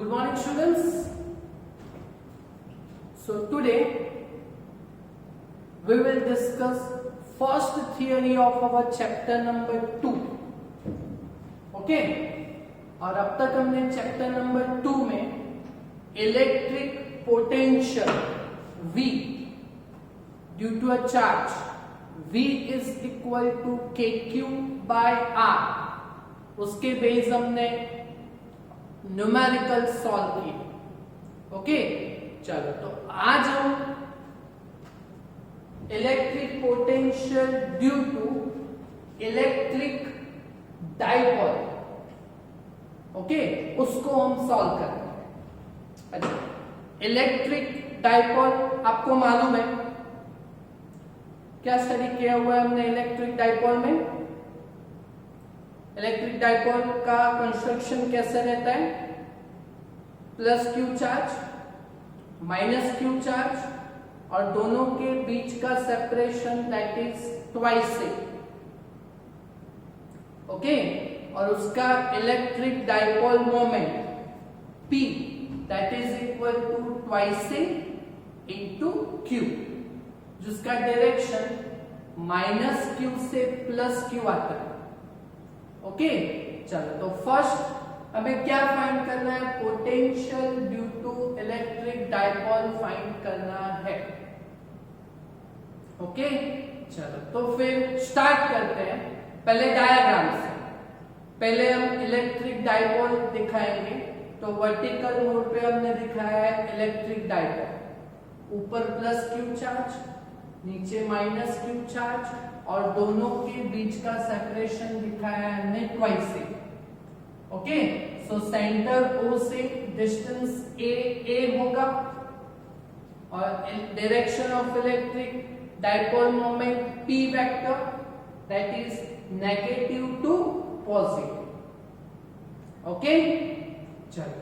Good morning, students. So today we will discuss first theory of our chapter number 2. Okay? और अब तक हमने chapter number 2 में electric potential V due to a charge V is equal to KQ by R, उसके base हमने numerical solve किए। Okay, चलो तो आज हम electric potential due to electric dipole, okay, उसको हम सॉल्व करेंगे। अच्छा, इलेक्ट्रिक डाइपोल आपको मालूम है क्या स्टडी किया हुआ है हमने इलेक्ट्रिक डाइपोल में? इलेक्ट्रिक डाइपोल का कंस्ट्रक्शन कैसे रहता है? Plus q charge minus q charge और दोनों के बीच का separation that is twice a, okay, और उसका electric dipole moment P that is equal to twice a into q, जिसका डायरेक्शन माइनस क्यू से प्लस क्यू आता है। ओके, चलो तो फर्स्ट हमें क्या फाइंड करना है? Potential due to electric dipole find करना है। ओके, चलो तो फिर स्टार्ट करते हैं पहले डायग्राम से। पहले हम इलेक्ट्रिक डाइपोल दिखाएंगे। तो वर्टिकल मोड पे हमने दिखाया है इलेक्ट्रिक डाइपोल, ऊपर प्लस क्यू चार्ज, नीचे माइनस क्यू चार्ज और दोनों के बीच का सेपरेशन दिखाया है हमने twice a. Okay, so centre O से डिस्टेंस a होगा और direction of electric dipole moment P vector that is negative to positive. Okay, चलो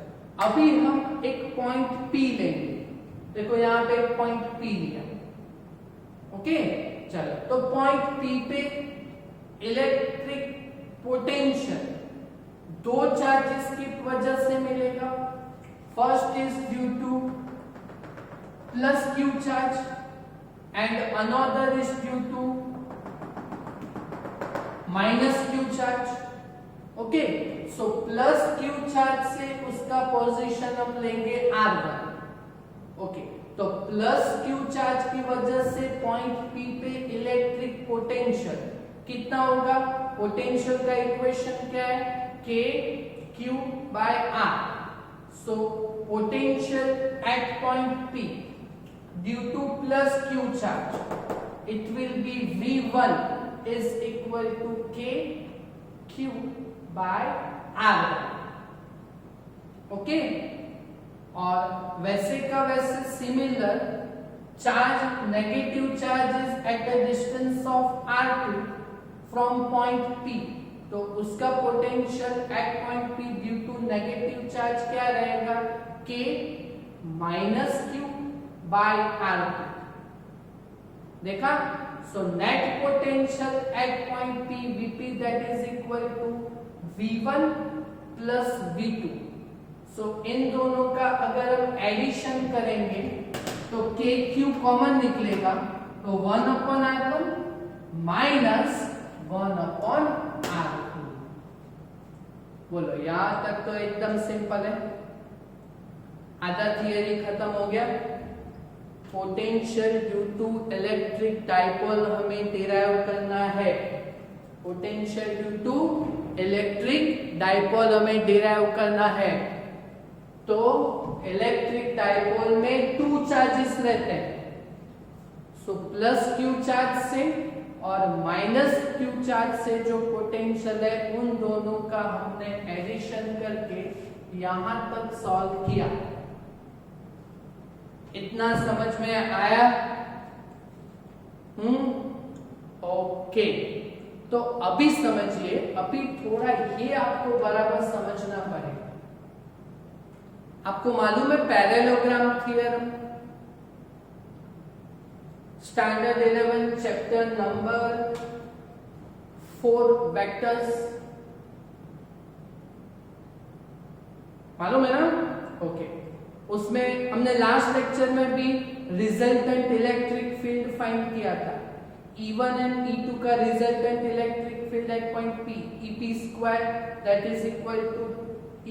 अभी हम एक पॉइंट P लेंगे। देखो यहां पे एक पॉइंट P लिया। ओके, चलो तो पॉइंट P पे इलेक्ट्रिक पोटेंशियल दो चार्जेस की वजह से मिलेगा। First is due to plus q charge and another is due to minus q charge. Okay, so plus q charge से उसका पोजीशन हम लेंगे R1। ओके, तो प्लस क्यू चार्ज की वजह से पॉइंट P पे इलेक्ट्रिक पोटेंशियल कितना होगा? पोटेंशियल का इक्वेशन क्या है? K Q by R। So potential at point P due to plus q charge it will be V1 is equal to K Q by R। Okay, और वैसे का वैसे similar charge negative charge is at the distance of R2 from point P, तो उसका potential at point P due to negative charge क्या रहेगा? K minus Q by R2। देखा? So net potential at point P Vp that is equal to V1 plus V2। So इन दोनों का अगर हम एडिशन करेंगे तो KQ कॉमन निकलेगा, तो 1/R1 माइनस 1/R2। बोलो, यहां तक तो एकदम सिंपल है। आधा थियरी खत्म हो गया। Potential due to electric dipole हमें डिराइव करना है। Potential due to electric dipole हमें डिराइव करना है। तो इलेक्ट्रिक डाइपोल में टू चार्जेस रहते हैं, सो प्लस क्यू चार्ज से और माइनस क्यू चार्ज से जो पोटेंशियल है उन दोनों का हमने एडिशन करके यहां तक सॉल्व किया। इतना समझ में आया? ओके, तो अभी समझिए, अभी थोड़ा ये आपको बराबर समझना पड़ेगा। आपको मालूम है parallelogram theorem? Standard 11 chapter number 4 vectors, मालूम है ना? ओके, उसमें हमने लास्ट लेक्चर में भी रिजल्टेंट इलेक्ट्रिक फील्ड फाइंड किया था। E1 एंड E2 का resultant electric field at point P, EP square that is equal to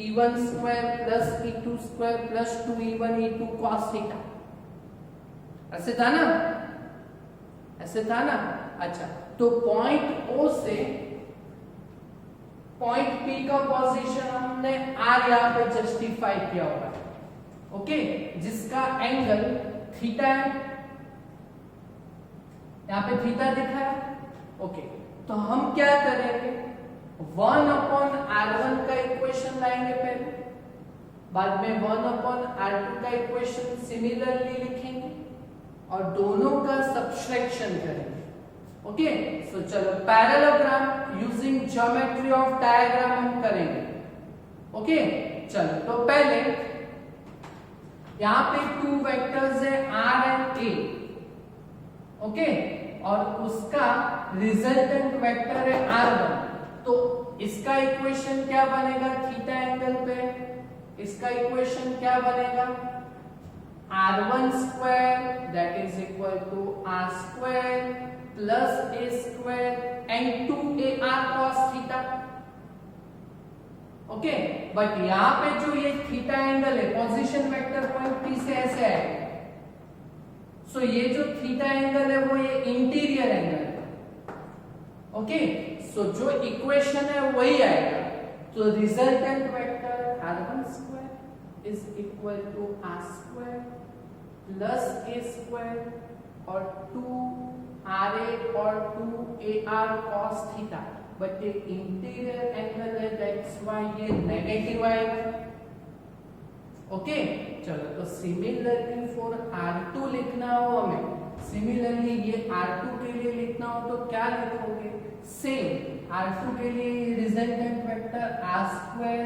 E1 square plus E2 square plus 2E1 E2 cos theta. ऐसे था ना, ऐसे था ना। अच्छा, तो पॉइंट O से पॉइंट P का पोजीशन हमने R यहाँ पे जस्टिफाई किया होगा, ओके, जिसका एंगल थीटा है, यहाँ पे थीटा दिखा है, ओके। तो हम क्या करेंगे, 1/r1 का इक्वेशन लाएंगे पहले, बाद में 1/r2 का इक्वेशन सिमिलरली लिखेंगे और दोनों का सब्ट्रैक्शन करेंगे, ओके। सो चलो parallelogram using geometry of diagram हम करेंगे, ओके। चलो तो पहले यहाँ पे 2 वेक्टर्स है r एंड a, ओके, और उसका रिजल्टेंट वेक्टर है r1। तो इसका इक्वेशन क्या बनेगा थीटा एंगल पे, इसका इक्वेशन क्या बनेगा r1 square that is equal to r square plus a square and 2ar cos theta, okay. But यहां पे जो ये थीटा एंगल है पोजीशन वेक्टर पॉइंट P से ऐसे आएगा, सो ये जो थीटा एंगल है वो ये इंटीरियर एंगल है, ओके। सो जो इक्वेशन है वही आएगा। तो resultant vector r1 square is equal to r square plus a square और 2ra और 2ar cos थीटा, बट ये इंटीरियर एंगल है दैट्स व्हाई ये नेगेटिव आएगा, ओके। चलो तो सिमिलरली फॉर r2 लिखना हो हमें, सिमिलरली ये r2 के लिए लिखना हो तो क्या लिखोगे, सेम r2 के लिए resultant vector r square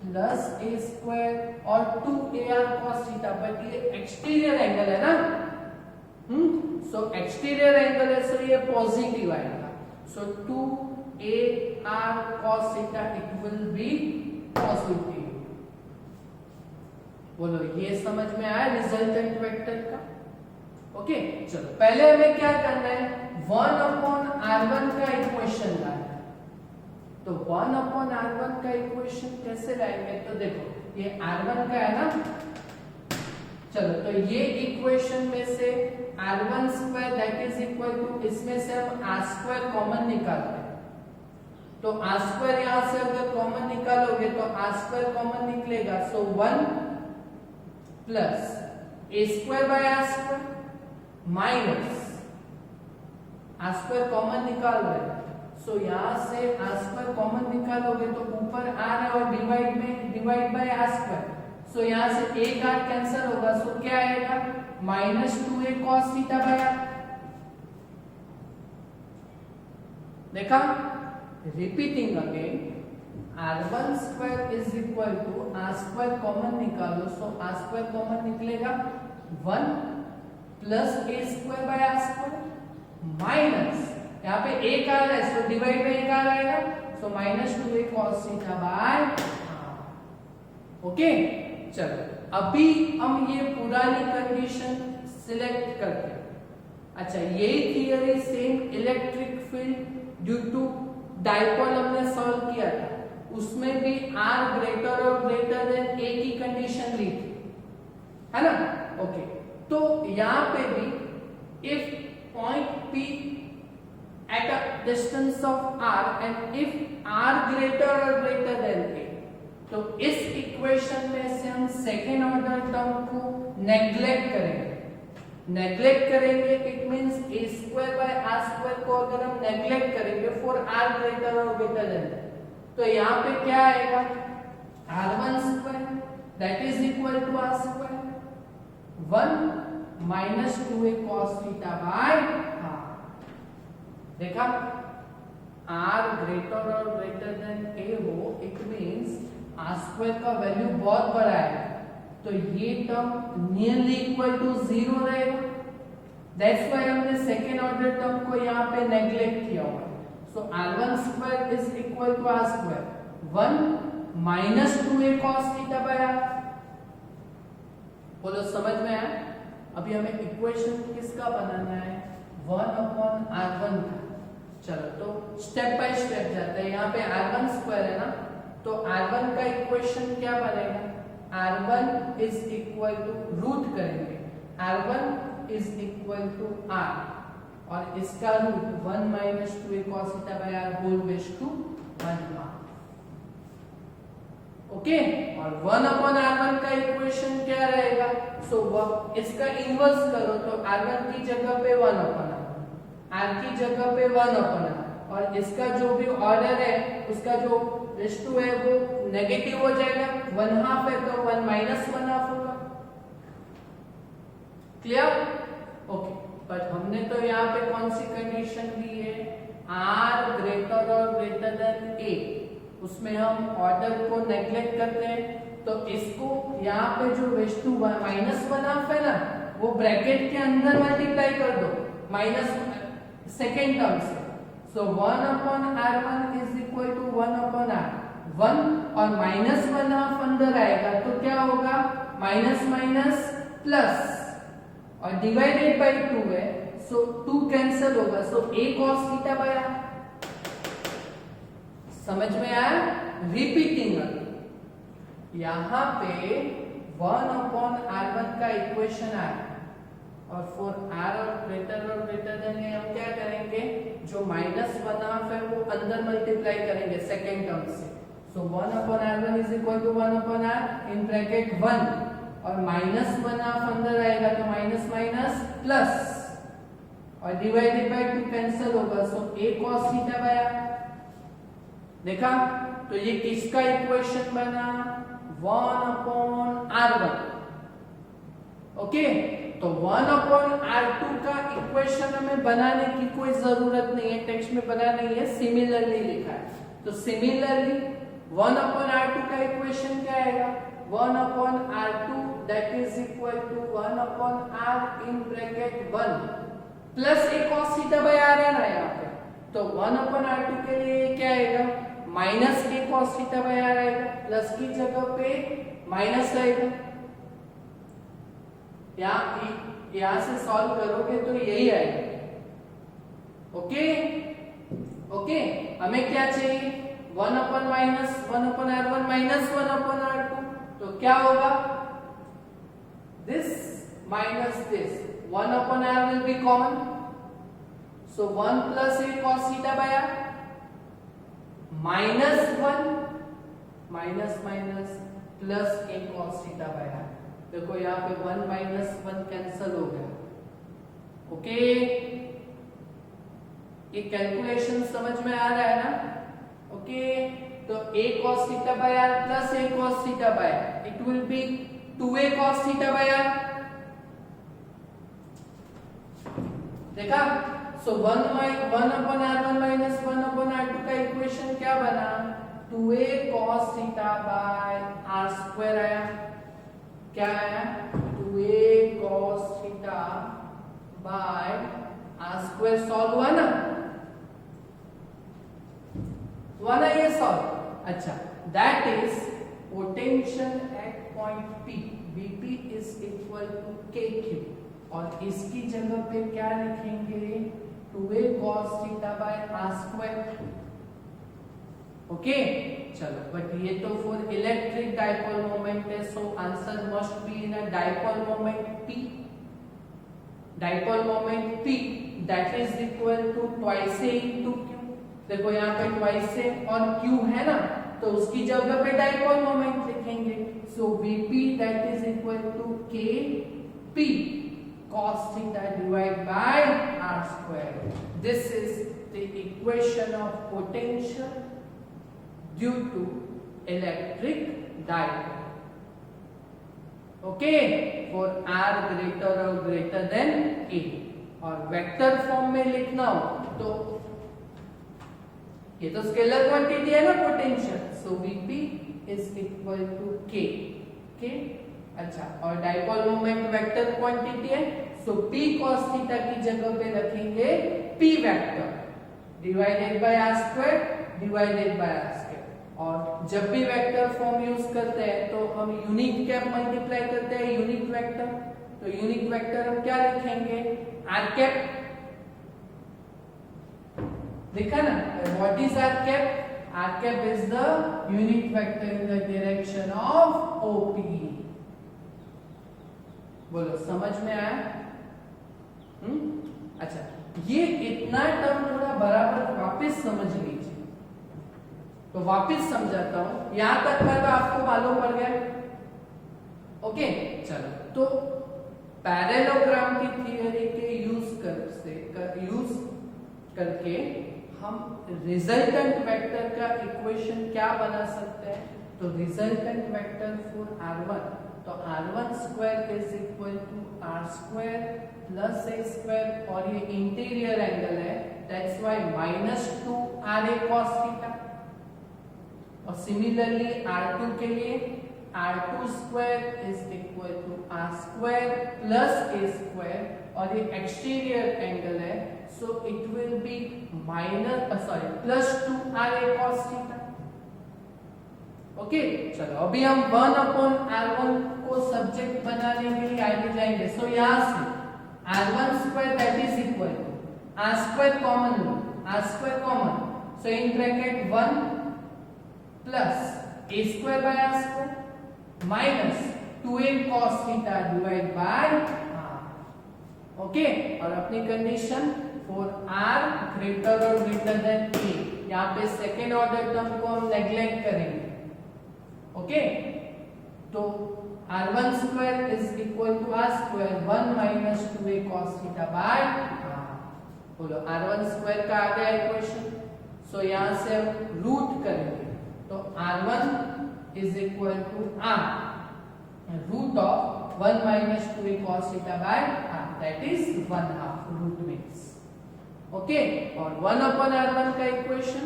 plus a square और 2ar cos थीटा, बट ये एक्सटीरियर एंगल है ना, सो एक्सटीरियर एंगल है, सो ये पॉजिटिव आएगा, सो 2ar cos theta it will B positive. बोलो ये समझ में आया रिजल्टेंट वेक्टर का, ओके। चलो पहले हमें क्या करना है, 1/r1 का इक्वेशन लाना है। तो 1/r1 का इक्वेशन कैसे लाएंगे, तो देखो ये r1 का है ना, चलो तो ये इक्वेशन में से r1 square that is equal to, इसमें से हम r स्क्वायर कॉमन निकालते हैं, तो r स्क्वायर यहां से अगर कॉमन निकालोगे तो r स्क्वायर कॉमन निकलेगा, सो 1 plus a square by r square minus r square common निकाल रहे हैं, सो यहां से r स्क्वायर कॉमन निकालोगे तो ऊपर r है और divide by r square, so यहां से एक r कैंसिल होगा, सो क्या आएगा minus 2a cos theta by r। देखा, repeating again, r1 square is equal to r square common निकालो, सो r स्क्वायर कॉमन निकलेगा 1 plus a square by r square minus यहाँ पे एक आ रहा है, सो डिवाइड बाय एक आ आएगा, so minus 2a cos theta by r, okay. चलो अभी हम ये पुरानी कंडीशन सिलेक्ट करते हैं। अच्छा, यही theory same electric field due to dipole हमने सॉल्व किया था, उसमें भी r ग्रेटर और ग्रेटर देन a की कंडीशन ली थी, है ना, ओके। तो यहां पे भी if point P at a distance of r and if r greater or greater than a, तो इस इक्वेशन में से हम सेकेंड ऑर्डर टर्म को नेग्लेक्ट करेंगे, it means a square by r square को अगर हम नेग्लेक्ट करेंगे फॉर r ग्रेटर और ग्रेटर देन, तो यहाँ पे क्या आएगा r1 square that is equal to r square 1 minus 2a cos theta by r। देखा, r ग्रेटर और ग्रेटर देन a हो, इट मींस r स्क्वायर का वैल्यू बहुत बड़ा है, तो ये टर्म नियरली इक्वल टू 0 रहेगा, दैट्स व्हाई हमने सेकेंड ऑर्डर टर्म को यहाँ पे नेग्लेक्ट किया हुआ। So r1 square is equal to r square 1 minus 2a cos theta by r, बोलो समझ में आया? अभी हमें इक्वेशन किसका बनाना है? 1/r1 का। चलो तो स्टेप बाय स्टेप जाते हैं। यहाँ पे r1 स्क्वायर है ना, तो r1 का इक्वेशन क्या बनेगा? r1 is equal to root करेंगे, r1 is equal to r और इसका root 1 minus 2a cos theta by r whole raise to 1/2। Okay, और 1/r1 का इक्वेशन क्या रहेगा? सो इसका इन्वर्स करो तो r1 की जगह पे 1/r, r की जगह पे 1/r और इसका जो भी ऑर्डर है उसका जो रेज़ टू है वो नेगेटिव हो जाएगा, 1/2 है तो 1 माइनस 1/2 होगा। क्लियर? ओके, बट हमने तो यहाँ पे कौन सी कंडीशन दी है? r ग्रेटर और ग्रेटर देन a, उसमें हम ऑर्डर को नेग्लेक्ट करते हैं, तो इसको यहाँ पे जो रेज़ टू माइनस 1/2 है ना, वो ब्रैकेट के अंदर मल्टीप्लाई कर दो माइनस सेकेंड टर्म से। So 1/r1 is equal to 1/r, 1 और माइनस 1/2 अंदर आएगा तो क्या होगा? माइनस माइनस प्लस और डिवाइडेड बाय 2 है, सो 2 कैंसिल होगा, so a cos theta by r। समझ में आया? रिपीटिंग, यहाँ पे 1/r1 का इक्वेशन आया और फॉर r और ग्रेटर देन है हम क्या करेंगे? जो माइनस 1/2 है वो अंदर मल्टीप्लाई करेंगे सेकेंड टर्म से। So 1/r1 is equal to 1/r in bracket 1 और माइनस 1/2 अंदर आएगा तो माइनस माइनस प्लस और डिवाइडेड बाय 2 कैंसिल होगा, so a cos theta by r। देखा? तो ये किसका इक्वेशन बना? 1/r1। ओके, तो 1/r2 का इक्वेशन हमें बनाने की कोई जरूरत नहीं है, टेक्स्ट में बना नहीं है, सिमिलरली लिखा है। तो सिमिलरली 1/r2 का इक्वेशन क्या आएगा? 1/r2 that is equal to 1/r in bracket 1 plus a cos theta by r है ना यहाँ पे, तो 1/r2 के लिए क्या आएगा? Minus a cos theta by r आएगा, प्लस की जगह पे माइनस आएगा। यहाँ से सॉल्व करोगे तो यही आएगा। ओके ओके, हमें क्या चाहिए? 1/r1 माइनस 1/r2, तो क्या होगा? This minus this, 1/r will be common, so 1 plus a cos theta by r minus 1 minus minus plus a cos theta by r। देखो यहाँ पे 1 माइनस 1 कैंसल हो गया। ओके, ये कैलकुलेशन समझ में आ रहा है ना? ओके, तो a cos theta by r plus a cos theta by r, it will B 2a cos theta by r। देखा? सो 1/r1 माइनस 1/r2 का इक्वेशन क्या बना? 2a cos theta by r square आया। क्या आया? 2a cos theta by r square solve हुआ ना? हुआ ना ये सॉल्व? अच्छा, that is potential at point P, Vp is equal to kq और इसकी जगह पे क्या लिखेंगे? 2a cos theta by r square. Okay, चलो, बट ये तो फॉर इलेक्ट्रिक डाइपोल मोमेंट है, so answer must be in a dipole moment P। Dipole moment P that is equal to twice a into q। देखो यहाँ पे twice a और q है ना, तो उसकी जगह पे डाइपोल मोमेंट लिखेंगे, so Vp that is equal to kp cos theta divided by r square. This is the equation of potential due to electric dipole. Okay, for r greater or greater than a, और vector form में लिखना हो तो ये तो scalar quantity है ना potential, so Vp is equal to k। अच्छा, और डाइपोल मोमेंट वेक्टर क्वांटिटी है, सो P cos थीटा की जगह पे रखेंगे P vector divided by r square divided by r square. और जब भी वेक्टर फॉर्म यूज करते हैं तो हम यूनिट कैप मल्टीप्लाई करते हैं यूनिट वेक्टर। तो यूनिट वेक्टर हम क्या लिखेंगे, आर कैप, देखा ना, what is r cap? R cap is the unit vector in the direction of OP. बोलो समझ में आया? अच्छा, ये इतना टर्म थोड़ा बराबर वापस समझ लीजिए। तो वापस समझाता हूं, यहां तक का तो आपको मालूम पड़ गया। ओके, चलो, तो पैरेललोग्राम की थियरी के यूज करके हम रिजल्टेंट वेक्टर का इक्वेशन क्या बना सकते हैं? तो रिजल्टेंट वेक्टर फॉर r1, तो r1 square is equal to r square plus a square, और ये इंटीरियर एंगल है, that's why -2 ra cos theta. और सिमिलरली r2 के लिए r2 square is equal to r square plus a square, और ये exterior angle है, so it will be +2 ra cos theta. Okay, चलो अभी हम 1/r1 को सब्जेक्ट बनाने के लिए आगे जाएंगे। सो यहां से r1 square that is equal to r square common लो, r square common, so in bracket 1 plus a square by r square minus 2a cos theta divide by r। Okay, और अपनी कंडीशन फॉर r ग्रेटर और greater than a, यहाँ पे second order term को हम neglect करेंगे। Okay, तो r1 square is equal to r square 1 minus 2a cos theta by r। बोलो r1 स्क्वायर का आ गया इक्वेशन। सो यहां से हम रूट करेंगे, तो r1 is equal to r root of 1 minus 2a cos theta by r, that is 1/2 root means. Okay, और 1/r1 का इक्वेशन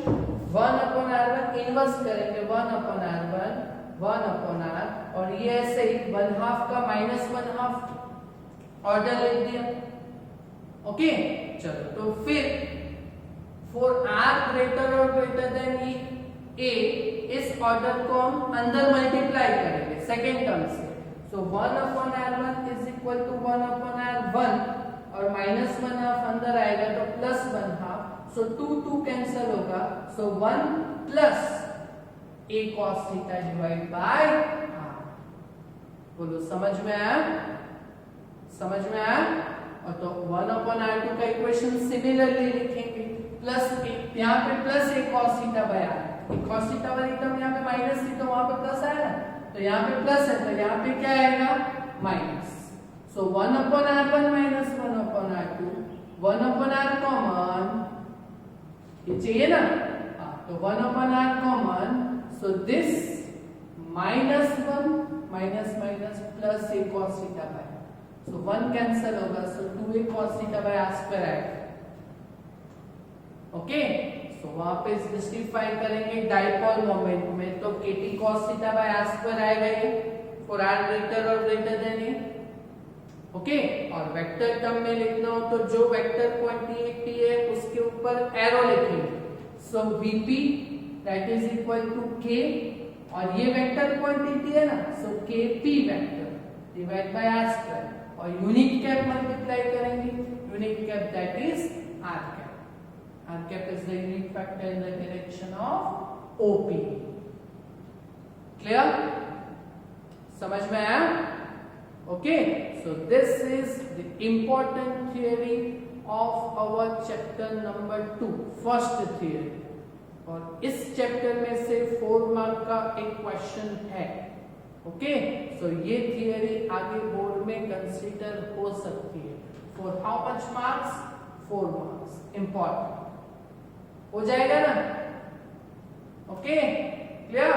1/r1 इनवर्स करेंगे, 1/r1 1/r, और ये ऐसे ही 1/2 का -1/2 ऑर्डर लिख दिया। ओके, चलो, तो फिर फॉर r ग्रेटर और ग्रेटर देन a, इस ऑर्डर को हम अंदर मल्टीप्लाई करेंगे सेकेंड टर्म से। So 1/r1 is equal to 1/r1, और -1/2 अंदर आएगा तो +1/2, सो 2 कैंसिल होगा, सो 1 plus a cos theta divide by r। बोलो समझ में आया? समझ में आया? और तो 1/r2 का इक्वेशन सिमिलरली लिखेंगे, प्लस यहाँ पे plus a cos theta by r, cos theta वाली टर्म यहाँ पे माइनस थी तो वहां पे प्लस आया, तो यहाँ पे प्लस है तो यहाँ पे क्या आएगा माइनस। सो 1/r1 minus 1/r2, 1/r common, ये चाहिए ना, तो 1/r common, so this -1 minus plus a cos theta by, so 1 cancel होगा, so 2a cos theta by r square आएगा। ओके, सो वहां पे जस्टिफाई करेंगे डाइपोल मोमेंट में, तो kt cos theta by r square आएगा ये फॉर r ग्रेटर और ग्रेटर देन a। ओके, और वेक्टर टर्म में लिखना हो तो जो वेक्टर क्वांटिटी है उसके ऊपर एरो लिखेंगे, so vp that is equal to k, और ये वेक्टर क्वांटिटी है ना, so kp vector divide by r square, और यूनिट कैप मल्टीप्लाई करेंगे, unit cap that is r cap. r cap is the unit vector in the direction of OP। Clear? समझ में आया? Okay, so this is the important theory of our chapter number 2, first theory. और इस chapter में से 4 mark का एक question है। ओके, सो ये थियरी आगे बोर्ड में कंसीडर हो सकती है। For how much marks? 4 marks, important हो जाएगा ना। Okay, clear?